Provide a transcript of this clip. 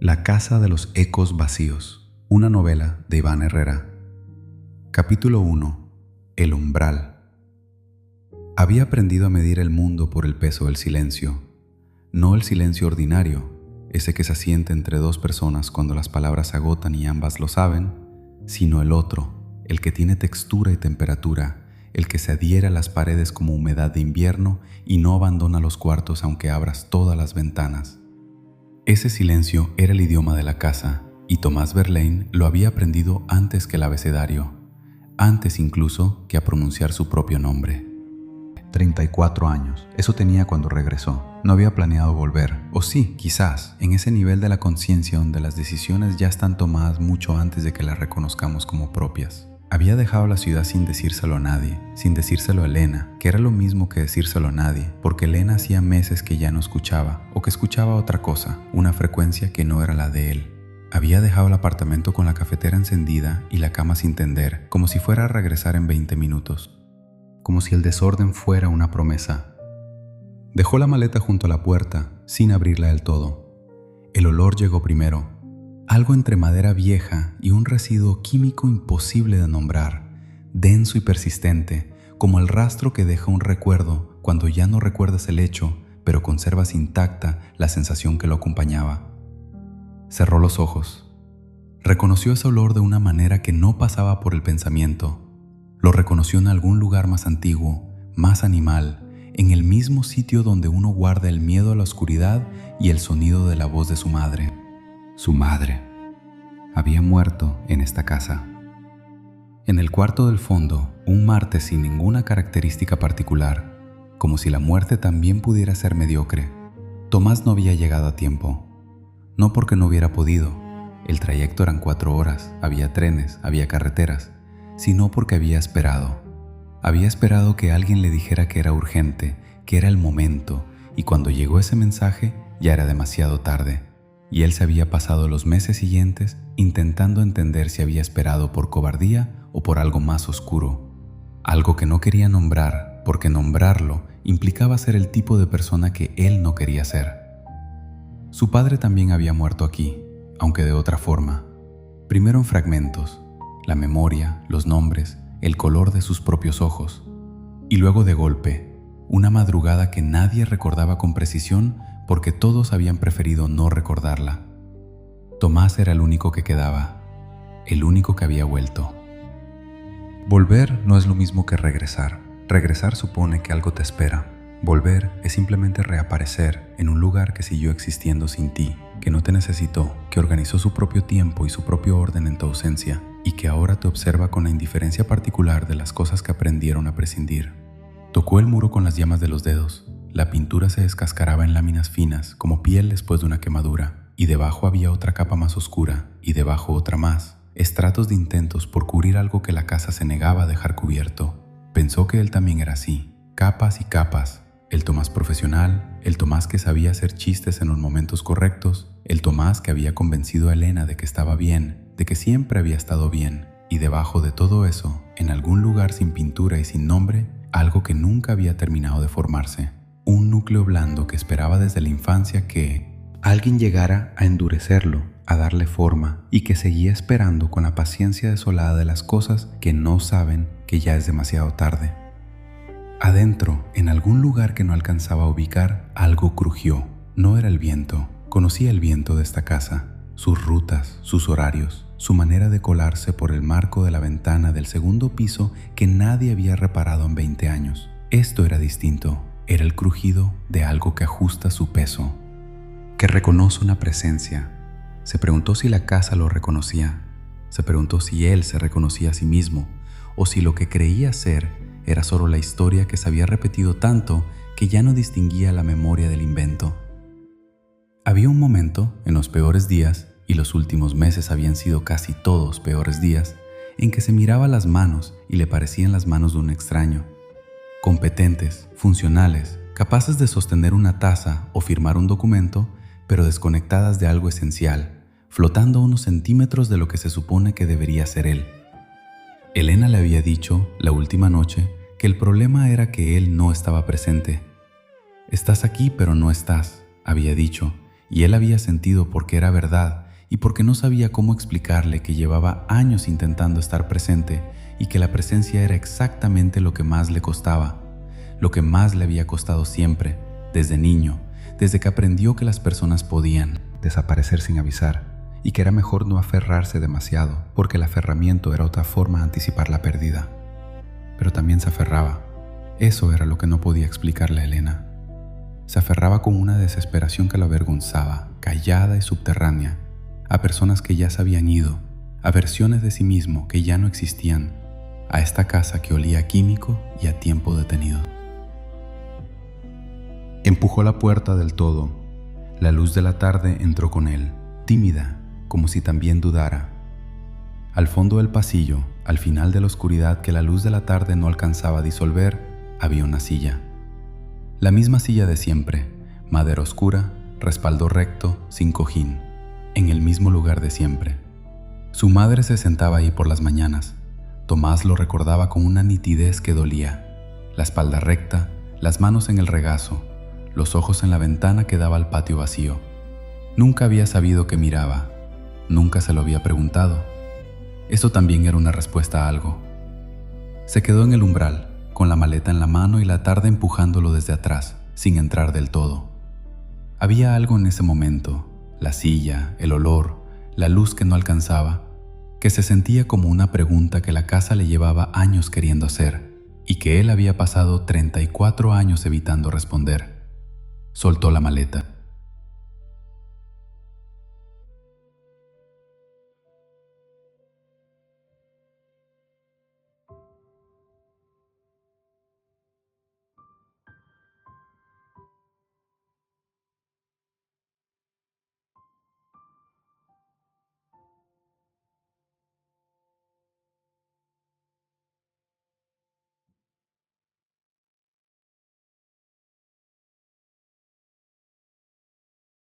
La casa de los ecos vacíos, una novela de Iván Herrera. Capítulo 1. El umbral. Había aprendido a medir el mundo por el peso del silencio, no el silencio ordinario, ese que se asienta entre dos personas cuando las palabras se agotan y ambas lo saben, sino el otro, el que tiene textura y temperatura, el que se adhiere a las paredes como humedad de invierno y no abandona los cuartos aunque abras todas las ventanas. Ese silencio era el idioma de la casa, y Tomás Verlaine lo había aprendido antes que el abecedario, antes incluso que a pronunciar su propio nombre. 34 años, eso tenía cuando regresó. No había planeado volver, o sí, quizás, en ese nivel de la conciencia donde las decisiones ya están tomadas mucho antes de que las reconozcamos como propias. Había dejado la ciudad sin decírselo a nadie, sin decírselo a Elena, que era lo mismo que decírselo a nadie, porque Elena hacía meses que ya no escuchaba, o que escuchaba otra cosa, una frecuencia que no era la de él. Había dejado el apartamento con la cafetera encendida y la cama sin tender, como si fuera a regresar en 20 minutos, como si el desorden fuera una promesa. Dejó la maleta junto a la puerta, sin abrirla del todo. El olor llegó primero. Algo entre madera vieja y un residuo químico imposible de nombrar, denso y persistente, como el rastro que deja un recuerdo cuando ya no recuerdas el hecho, pero conservas intacta la sensación que lo acompañaba. Cerró los ojos. Reconoció ese olor de una manera que no pasaba por el pensamiento. Lo reconoció en algún lugar más antiguo, más animal, en el mismo sitio donde uno guarda el miedo a la oscuridad y el sonido de la voz de su madre. Su madre había muerto en esta casa. En el cuarto del fondo, un martes sin ninguna característica particular, como si la muerte también pudiera ser mediocre. Tomás no había llegado a tiempo. No porque no hubiera podido, el trayecto eran 4 horas, había trenes, había carreteras, sino porque había esperado. Había esperado que alguien le dijera que era urgente, que era el momento, y cuando llegó ese mensaje ya era demasiado tarde. Y él se había pasado los meses siguientes intentando entender si había esperado por cobardía o por algo más oscuro. Algo que no quería nombrar, porque nombrarlo implicaba ser el tipo de persona que él no quería ser. Su padre también había muerto aquí, aunque de otra forma. Primero en fragmentos, la memoria, los nombres, el color de sus propios ojos. Y luego de golpe, una madrugada que nadie recordaba con precisión porque todos habían preferido no recordarla. Tomás era el único que quedaba, el único que había vuelto. Volver no es lo mismo que regresar. Regresar supone que algo te espera. Volver es simplemente reaparecer en un lugar que siguió existiendo sin ti, que no te necesitó, que organizó su propio tiempo y su propio orden en tu ausencia, y que ahora te observa con la indiferencia particular de las cosas que aprendieron a prescindir. Tocó el muro con las yemas de los dedos. La pintura se descascaraba en láminas finas, como piel después de una quemadura, y debajo había otra capa más oscura, y debajo otra más, estratos de intentos por cubrir algo que la casa se negaba a dejar cubierto. Pensó que él también era así, capas y capas, el Tomás profesional, el Tomás que sabía hacer chistes en los momentos correctos, el Tomás que había convencido a Elena de que estaba bien, de que siempre había estado bien, y debajo de todo eso, en algún lugar sin pintura y sin nombre, algo que nunca había terminado de formarse. Un núcleo blando que esperaba desde la infancia que alguien llegara a endurecerlo, a darle forma, y que seguía esperando con la paciencia desolada de las cosas que no saben que ya es demasiado tarde. Adentro, en algún lugar que no alcanzaba a ubicar, algo crujió. No era el viento. Conocía el viento de esta casa, sus rutas, sus horarios, su manera de colarse por el marco de la ventana del segundo piso que nadie había reparado en 20 años. Esto era distinto. Era el crujido de algo que ajusta su peso, que reconoce una presencia. Se preguntó si la casa lo reconocía. Se preguntó si él se reconocía a sí mismo, o si lo que creía ser era solo la historia que se había repetido tanto que ya no distinguía la memoria del invento. Había un momento, en los peores días, y los últimos meses habían sido casi todos peores días, en que se miraba las manos y le parecían las manos de un extraño. Competentes, funcionales, capaces de sostener una taza o firmar un documento, pero desconectadas de algo esencial, flotando a unos centímetros de lo que se supone que debería ser él. Elena le había dicho, la última noche, que el problema era que él no estaba presente. «Estás aquí, pero no estás», había dicho, y él había sentido porque era verdad y porque no sabía cómo explicarle que llevaba años intentando estar presente y que la presencia era exactamente lo que más le costaba, lo que más le había costado siempre, desde niño, desde que aprendió que las personas podían desaparecer sin avisar y que era mejor no aferrarse demasiado porque el aferramiento era otra forma de anticipar la pérdida. Pero también se aferraba. Eso era lo que no podía explicarle a Elena. Se aferraba con una desesperación que lo avergonzaba, callada y subterránea, a personas que ya se habían ido, a versiones de sí mismo que ya no existían, a esta casa que olía a químico y a tiempo detenido. Empujó la puerta del todo. La luz de la tarde entró con él, tímida, como si también dudara. Al fondo del pasillo, al final de la oscuridad que la luz de la tarde no alcanzaba a disolver, había una silla. La misma silla de siempre, madera oscura, respaldo recto, sin cojín, en el mismo lugar de siempre. Su madre se sentaba ahí por las mañanas. Tomás lo recordaba con una nitidez que dolía. La espalda recta, las manos en el regazo, los ojos en la ventana que daba al patio vacío. Nunca había sabido qué miraba. Nunca se lo había preguntado. Eso también era una respuesta a algo. Se quedó en el umbral, con la maleta en la mano y la tarde empujándolo desde atrás, sin entrar del todo. Había algo en ese momento, la silla, el olor, la luz que no alcanzaba, que se sentía como una pregunta que la casa le llevaba años queriendo hacer y que él había pasado 34 años evitando responder. Soltó la maleta.